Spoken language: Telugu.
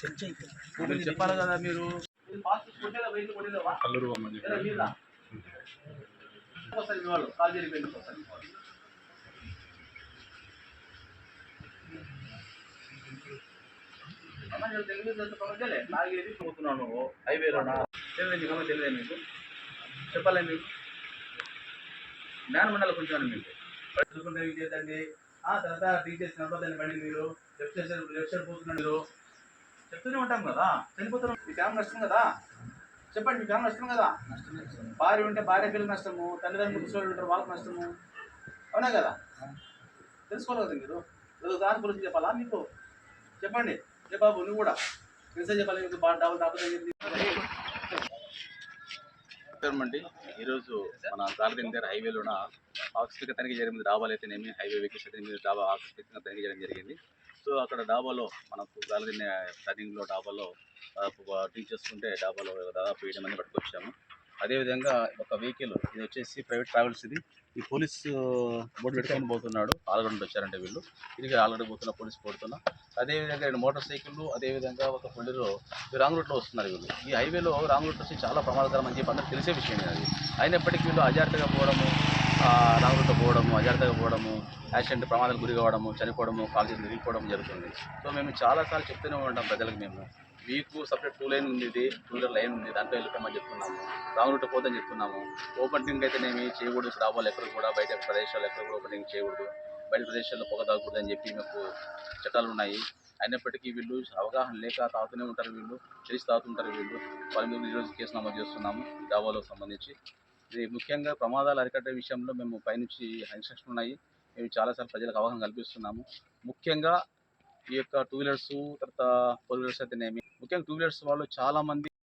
మీరు చెప్పాలి కదా మీరు పోతున్నాను హైవేలోనా తెలియదు తెలియదు మీకు చెప్పాలి మీకు జ్ఞానం ఉండాలి కొంచెం మీకు చేద్దండి తర్వాత టీచర్స్ నడపదండి బండి మీరు లెఫ్ట్ సైడ్ పోతున్నాడు మీరు చెప్తూనే ఉంటాం కదా చనిపోతున్నాం మీ ఫ్యామిలీ నష్టం కదా చెప్పండి మీ ఫ్యామిలీ నష్టం కదా భార్య ఉంటే భార్య పిల్లలు నష్టము తల్లిదండ్రులు ముసలి ఉంటారు వాళ్ళకి నష్టము అవునా కదా తెలుసుకోవాలి కదా మీరు దాని గురించి చెప్పాలా మీకు చెప్పండి ఏ బాబు నువ్వు కూడా మెసేజ్ చెప్పాలి మీకు అండి ఈరోజు మన గార్డెన్ దగ్గర హైవేలోన ఆకస్మిక తనిఖీ జరిగింది. డాబాలు అయితేనేమి హైవే వెహికల్స్ అయితే డాబా ఆకస్మికంగా తనిఖీ చేయడం జరిగింది. సో అక్కడ డాబాలో మనకు గార్డెన్ టర్నింగ్లో డాబాలో టీచర్స్ ఉంటే డాబాలో దాదాపు 7 మంది పట్టుకొచ్చాము. అదేవిధంగా ఒక వెహికల్ ఇది వచ్చేసి ప్రైవేట్ ట్రావెల్స్ ఇది. ఈ పోలీస్ బోర్డు పెట్టుకొని పోతున్నాడు. ఆల్రెడీ వచ్చారంటే వీళ్ళు తిరిగి ఆల్రెడీ పోతున్న పోలీస్ పోతున్నా. అదేవిధంగా 2 మోటార్ సైకిళ్ళు అదేవిధంగా ఒక బుల్లెరో రాంగ్ రూట్లో వస్తున్నారు వీళ్ళు. ఈ హైవేలో రాంగ్ రూట్ వచ్చి చాలా ప్రమాదకరం అని చెప్పి అందరికీ తెలిసే విషయం అది. అయినప్పటికీ వీళ్ళు అజాగ్రత్తగా పోవడము, రాంగ్ రూట్లో పోవడము, అజాగ్రత్తగా పోవడము, యాక్సిడెంట్ ప్రమాదాలు గురి కావడము, చనిపోవడము, కాలు చేతులు విరిగిపోవడం జరుగుతుంది. సో మేము చాలాసార్లు చెప్తూనే ఉంటాం ప్రజలకు, మీకు సపరేట్ 2 లైన్ ఉంది, ఇది 2 వీలర్ లైన్ ఉంది, దాంట్లో వెళ్ళిపోమని చెప్తున్నాము. రాంగ్ రూట్ పోదని చెప్తున్నాము. ఓపెనింగ్ అయితేనేమి చేయకూడదు. డాబాలు ఎక్కడ కూడా బయట ప్రదేశాలు ఎక్కడ కూడా ఓపెనింగ్ చేయకూడదు, బయట ప్రదేశాల్లో పొగ తాగకూడదు అని చెప్పి మాకు చట్టాలు ఉన్నాయి. అయినప్పటికీ వీళ్ళు అవగాహన లేక తాగుతూనే ఉంటారు. వీళ్ళు తెలిసి తాగుతుంటారు. వాళ్ళ మీద ఈరోజు కేసు నమోదు చేస్తున్నాము డాబాలకు సంబంధించి. ఇది ముఖ్యంగా ప్రమాదాలు అరికట్టే విషయంలో మేము పైనుంచి ఇన్స్ట్రక్షన్ ఉన్నాయి. మేము చాలాసార్లు ప్రజలకు అవగాహన కల్పిస్తున్నాము. ముఖ్యంగా ఈ యొక్క 2 వీలర్స్ తర్వాత 4 వీలర్స్ అయితేనేమి, ముఖ్యంగా 2 వీలర్స్ వాళ్ళు చాలామంది